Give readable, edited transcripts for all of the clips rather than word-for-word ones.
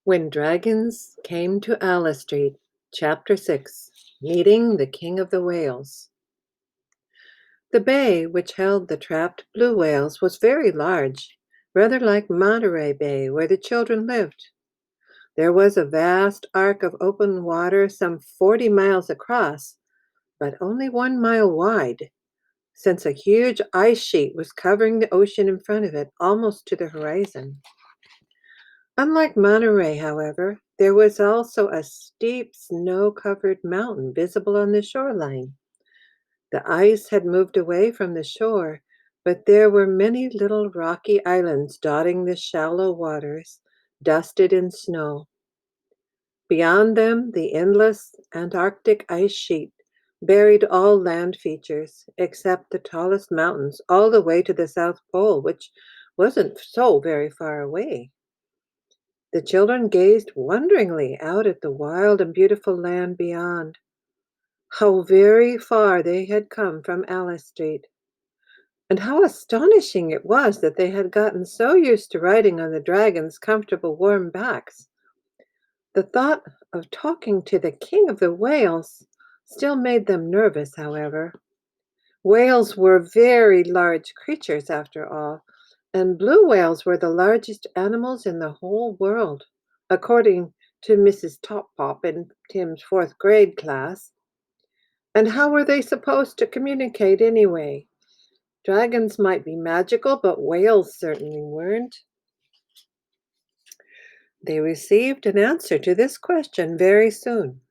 When Dragons Came to Alice Street, Chapter 6, Meeting the King of the Whales. The bay which held the trapped blue whales was very large, rather like Monterey Bay, where the children lived. There was a vast arc of open water some 40 miles across, but only 1 mile wide, since a huge ice sheet was covering the ocean in front of it almost to the horizon. Unlike Monterey, however, there was also a steep snow-covered mountain visible on the shoreline. The ice had moved away from the shore, but there were many little rocky islands dotting the shallow waters, dusted in snow. Beyond them, the endless Antarctic ice sheet buried all land features, except the tallest mountains all the way to the South Pole, which wasn't so very far away. The children gazed wonderingly out at the wild and beautiful land beyond. How very far they had come from Alice Street, and how astonishing it was that they had gotten so used to riding on the dragons' comfortable warm backs. The thought of talking to the king of the whales still made them nervous, however. Whales were very large creatures, after all, and blue whales were the largest animals in the whole world, according to Mrs. Top Pop in Tim's fourth grade class. And how were they supposed to communicate anyway? Dragons might be magical, but whales certainly weren't. They received an answer to this question very soon.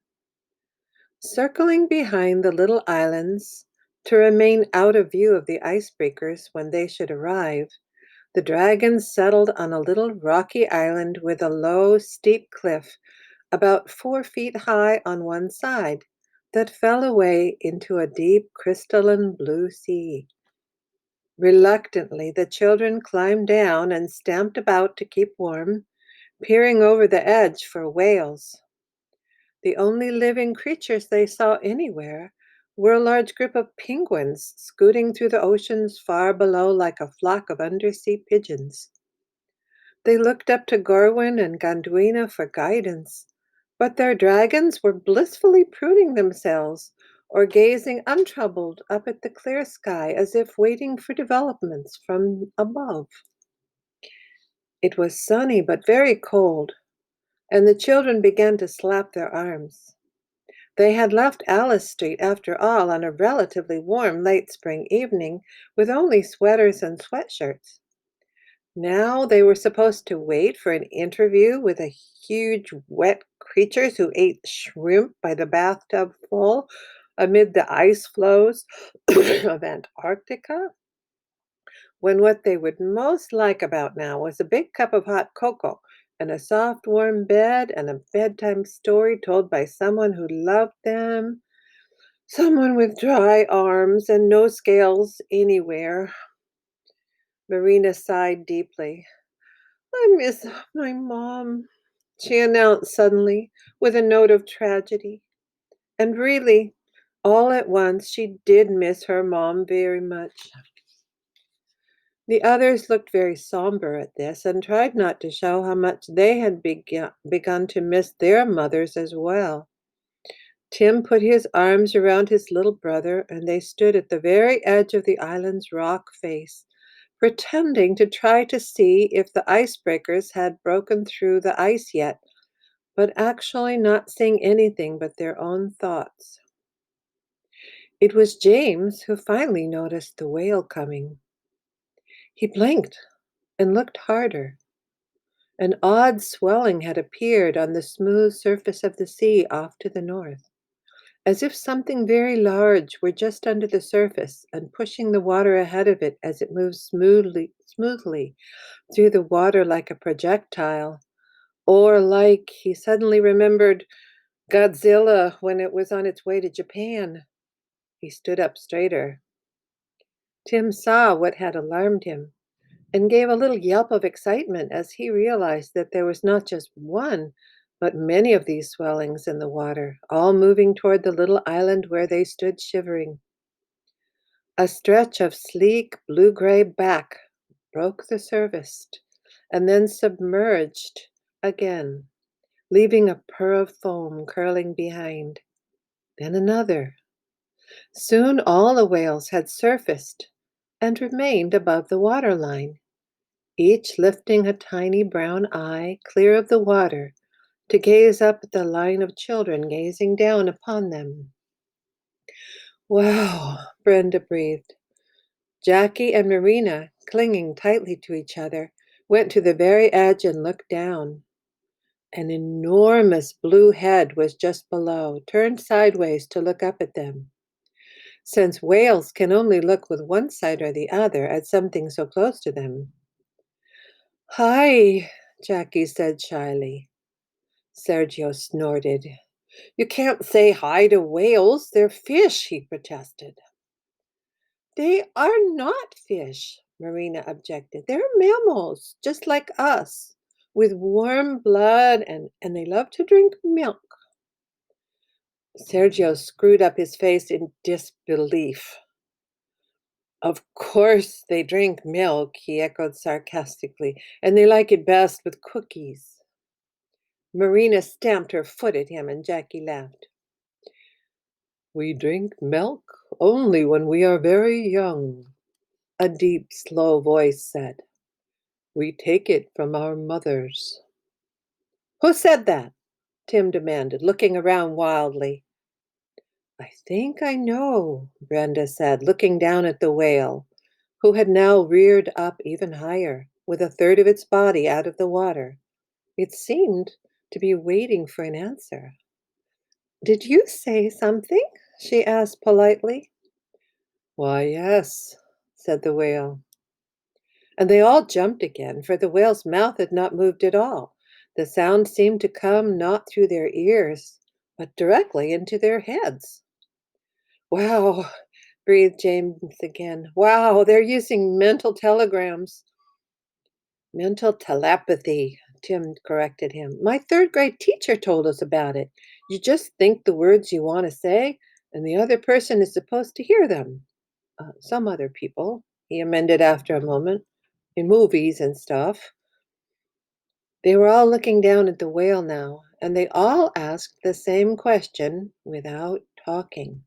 Circling behind the little islands to remain out of view of the icebreakers when they should arrive, the dragons settled on a little rocky island with a low, steep cliff about 4 feet high on one side that fell away into a deep crystalline blue sea. Reluctantly, the children climbed down and stamped about to keep warm, peering over the edge for whales. The only living creatures they saw anywhere were a large group of penguins scooting through the oceans far below like a flock of undersea pigeons. They looked up to Gorwin and Gondwina for guidance, but their dragons were blissfully pruning themselves or gazing untroubled up at the clear sky as if waiting for developments from above. It was sunny but very cold, and the children began to slap their arms. They had left Alice Street, after all, on a relatively warm late spring evening with only sweaters and sweatshirts. Now they were supposed to wait for an interview with a huge wet creatures who ate shrimp by the bathtub full amid the ice floes of Antarctica, when what they would most like about now was a big cup of hot cocoa and a soft warm bed and a bedtime story told by someone who loved them, someone with dry arms and no scales anywhere. Marina sighed deeply. "I miss my mom," she announced suddenly, with a note of tragedy. And really, all at once, she did miss her mom very much. The others looked very somber at this and tried not to show how much they had begun to miss their mothers as well. Tim put his arms around his little brother, and they stood at the very edge of the island's rock face, pretending to try to see if the icebreakers had broken through the ice yet, but actually not seeing anything but their own thoughts. It was James who finally noticed the whale coming. He blinked and looked harder. An odd swelling had appeared on the smooth surface of the sea off to the north, as if something very large were just under the surface and pushing the water ahead of it as it moved smoothly through the water like a projectile, or like, he suddenly remembered, Godzilla when it was on its way to Japan. He stood up straighter. Tim saw what had alarmed him and gave a little yelp of excitement as he realized that there was not just one, but many of these swellings in the water, all moving toward the little island where they stood shivering. A stretch of sleek blue-gray back broke the surface and then submerged again. leaving a purr of foam curling behind. Then another. Soon all the whales had surfaced and remained above the waterline, each lifting a tiny brown eye clear of the water to gaze up at the line of children gazing down upon them. Wow, Brenda breathed. Jackie and Marina, clinging tightly to each other, went to the very edge and looked down. An enormous blue head was just below, turned sideways to look up at them. Since whales can only look with one side or the other at something so close to them. Hi, Jackie said shyly. Sergio snorted. You can't say hi to whales. They're fish, he protested. They are not fish, Marina objected. They're mammals, just like us, with warm blood and they love to drink milk. Sergio screwed up his face in disbelief. Of course they drink milk, he echoed sarcastically, and they like it best with cookies. Marina stamped her foot at him and Jackie laughed. We drink milk only when we are very young, a deep, slow voice said. We take it from our mothers. Who said that? Tim demanded, looking around wildly. I think I know, Brenda said, looking down at the whale, who had now reared up even higher, with a third of its body out of the water. It seemed to be waiting for an answer. Did you say something? She asked politely. Why, yes, said the whale. And they all jumped again, for the whale's mouth had not moved at all. The sound seemed to come not through their ears, but directly into their heads. Wow, breathed James again. Wow, they're using mental telegrams. Mental telepathy, Tim corrected him. My third grade teacher told us about it. You just think the words you want to say, and the other person is supposed to hear them. Some other people, he amended after a moment, in movies and stuff. They were all looking down at the whale now, and they all asked the same question without talking.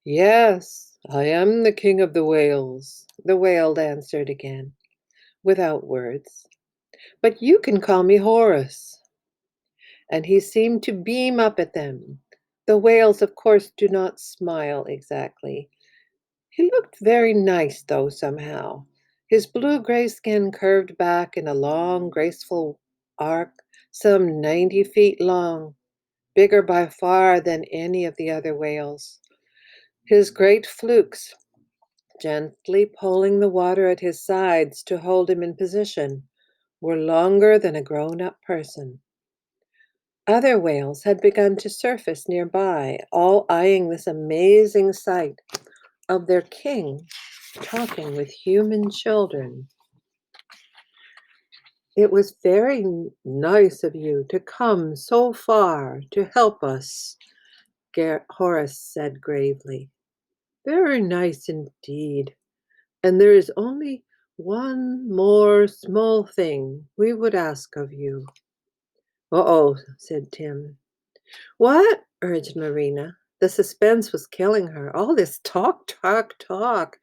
Yes, I am the king of the whales, the whale answered again, without words. But you can call me Horace. And he seemed to beam up at them. The whales, of course, do not smile exactly. He looked very nice, though, somehow. His blue-gray skin curved back in a long, graceful arc, some 90 feet long, bigger by far than any of the other whales. His great flukes, gently pulling the water at his sides to hold him in position, were longer than a grown-up person. Other whales had begun to surface nearby, all eyeing this amazing sight of their king talking with human children. It was very nice of you to come so far to help us, Horace said gravely. Very nice indeed. And there is only one more small thing we would ask of you. Uh-oh, said Tim. What? Urged Marina. The suspense was killing her. All this talk, talk, talk.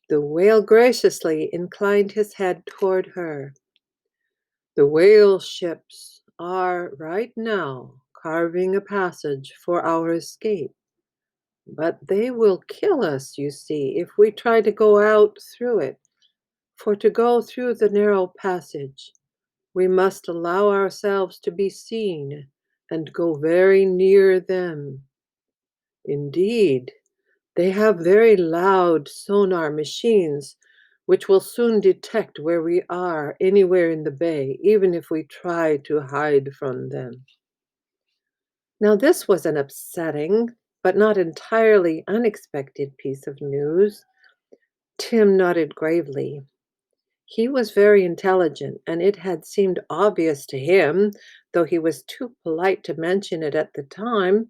The whale graciously inclined his head toward her. The whale ships are right now carving a passage for our escape. But they will kill us, you see, if we try to go out through it. For to go through the narrow passage, we must allow ourselves to be seen and go very near them. Indeed, they have very loud sonar machines which will soon detect where we are anywhere in the bay, even if we try to hide from them. Now, this was an upsetting, but not entirely unexpected piece of news. Tim nodded gravely. He was very intelligent, and it had seemed obvious to him, though he was too polite to mention it at the time,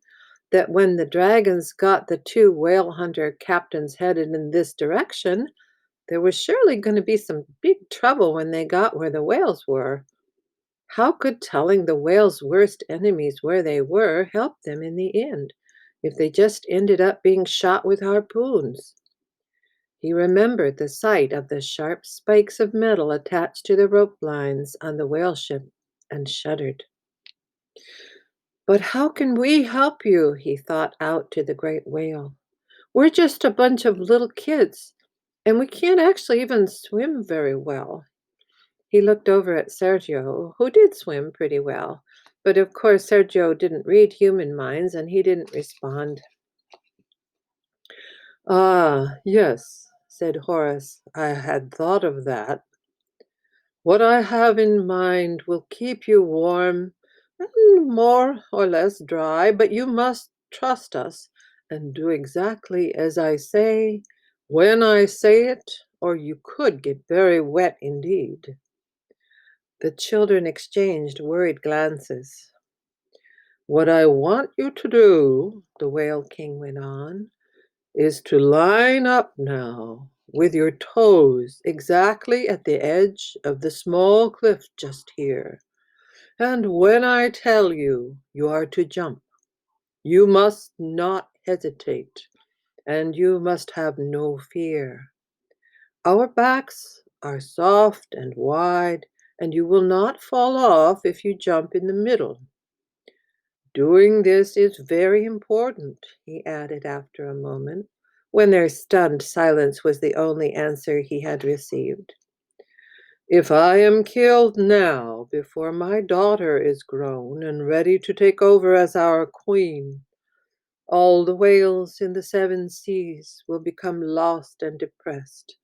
that when the dragons got the two whale hunter captains headed in this direction, there was surely going to be some big trouble when they got where the whales were. How could telling the whale's worst enemies where they were help them in the end, if they just ended up being shot with harpoons? He remembered the sight of the sharp spikes of metal attached to the rope lines on the whale ship and shuddered. But how can we help you? He thought out to the great whale. We're just a bunch of little kids, and we can't actually even swim very well. He looked over at Sergio, who did swim pretty well. But of course, Sergio didn't read human minds and he didn't respond. Ah, yes, said Horace. I had thought of that. What I have in mind will keep you warm and more or less dry, but you must trust us and do exactly as I say when I say it, or you could get very wet indeed. The children exchanged worried glances. What I want you to do, the Whale King went on, is to line up now with your toes exactly at the edge of the small cliff just here. And when I tell you, you are to jump. You must not hesitate, and you must have no fear. Our backs are soft and wide, and you will not fall off if you jump in the middle. Doing this is very important, he added after a moment, when their stunned silence was the only answer he had received. If I am killed now, before my daughter is grown and ready to take over as our queen, all the whales in the seven seas will become lost and depressed.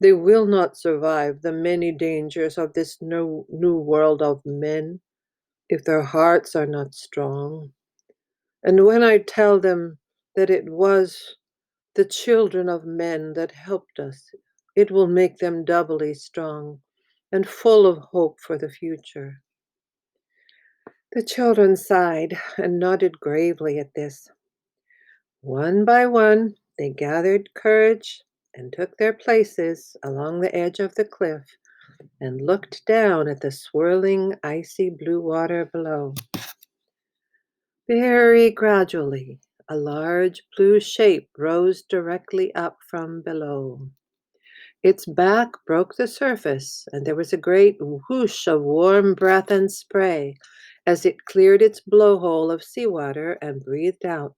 They will not survive the many dangers of this new world of men if their hearts are not strong. And when I tell them that it was the children of men that helped us, it will make them doubly strong and full of hope for the future. The children sighed and nodded gravely at this. One by one, they gathered courage and took their places along the edge of the cliff and looked down at the swirling, icy blue water below. Very gradually, a large blue shape rose directly up from below. Its back broke the surface, and there was a great whoosh of warm breath and spray as it cleared its blowhole of seawater and breathed out.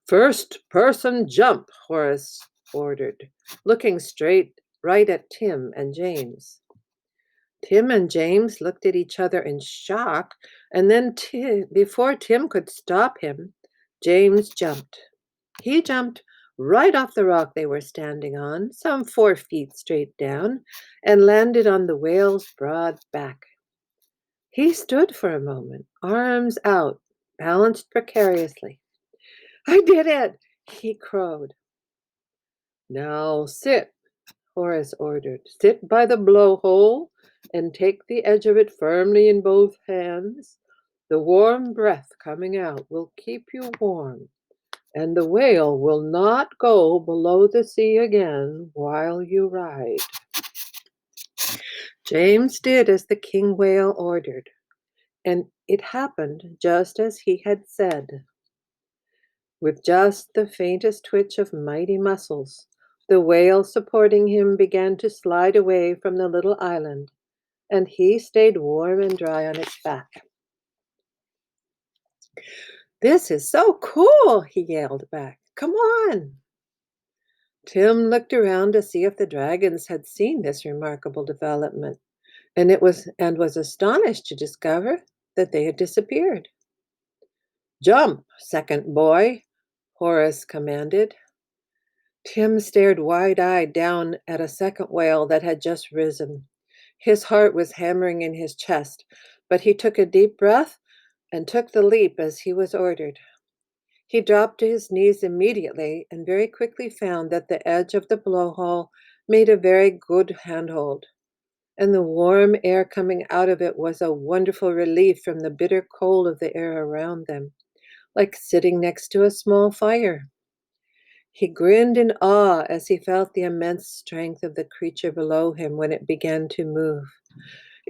First person jump, Horace ordered, looking straight right at Tim and James. Tim and James looked at each other in shock, and then before Tim could stop him, James jumped. He jumped right off the rock they were standing on, some 4 feet straight down, and landed on the whale's broad back. He stood for a moment, arms out, balanced precariously. I did it, he crowed. Now sit, Horace ordered. Sit by the blowhole and take the edge of it firmly in both hands. The warm breath coming out will keep you warm, and the whale will not go below the sea again while you ride. James did as the king whale ordered, and it happened just as he had said. With just the faintest twitch of mighty muscles, the whale supporting him began to slide away from the little island, and he stayed warm and dry on its back. This is so cool, he yelled back. Come on. Tim looked around to see if the dragons had seen this remarkable development, and was astonished to discover that they had disappeared. Jump, second boy, Horace commanded. Tim stared wide-eyed down at a second whale that had just risen. His heart was hammering in his chest, but he took a deep breath and took the leap as he was ordered. He dropped to his knees immediately and very quickly found that the edge of the blowhole made a very good handhold, and the warm air coming out of it was a wonderful relief from the bitter cold of the air around them, like sitting next to a small fire. He grinned in awe as he felt the immense strength of the creature below him when it began to move.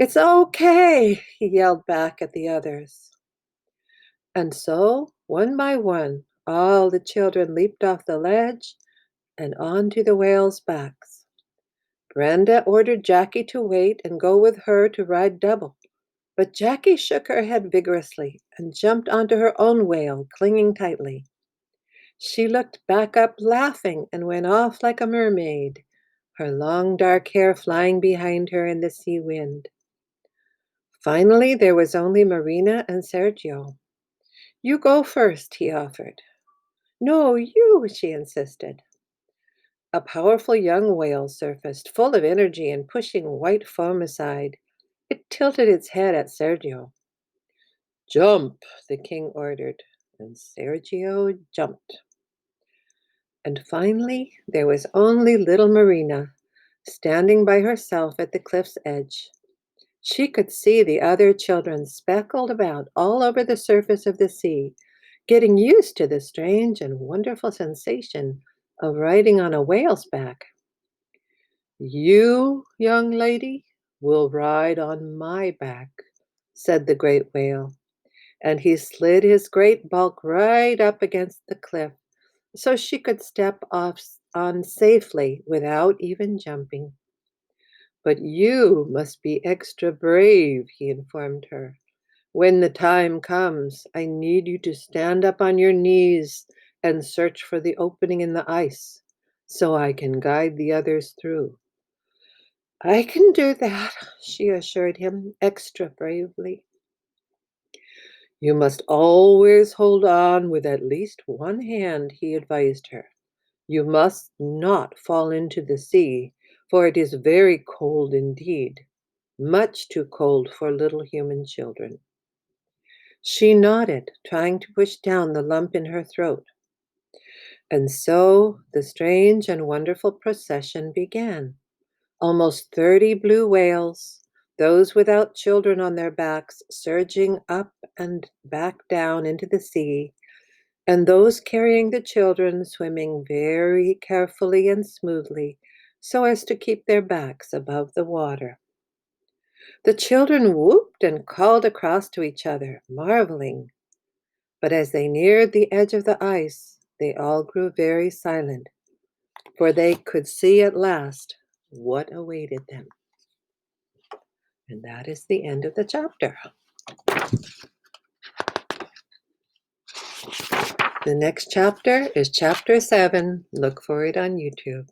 "It's okay," he yelled back at the others. And so, one by one, all the children leaped off the ledge and onto the whales' backs. Brenda ordered Jackie to wait and go with her to ride double, but Jackie shook her head vigorously and jumped onto her own whale, clinging tightly. She looked back up laughing and went off like a mermaid, her long dark hair flying behind her in the sea wind. Finally, there was only Marina and Sergio. "You go first," he offered. "No, you," she insisted. A powerful young whale surfaced, full of energy and pushing white foam aside. It tilted its head at Sergio. "Jump," the king ordered, and Sergio jumped. And finally, there was only little Marina, standing by herself at the cliff's edge. She could see the other children speckled about all over the surface of the sea, getting used to the strange and wonderful sensation of riding on a whale's back. "You, young lady, will ride on my back," said the great whale, and he slid his great bulk right up against the cliff so she could step off on safely without even jumping. "But you must be extra brave," he informed her. "When the time comes, I need you to stand up on your knees and search for the opening in the ice so I can guide the others through." "I can do that," she assured him extra bravely. "You must always hold on with at least one hand," he advised her. "You must not fall into the sea, for it is very cold indeed, much too cold for little human children." She nodded, trying to push down the lump in her throat. And so the strange and wonderful procession began. Almost 30 blue whales, those without children on their backs, surging up and back down into the sea, and those carrying the children swimming very carefully and smoothly so as to keep their backs above the water. The children whooped and called across to each other, marveling. But as they neared the edge of the ice, they all grew very silent, for they could see at last what awaited them. And that is the end of the chapter. The next chapter is chapter 7. Look for it on YouTube.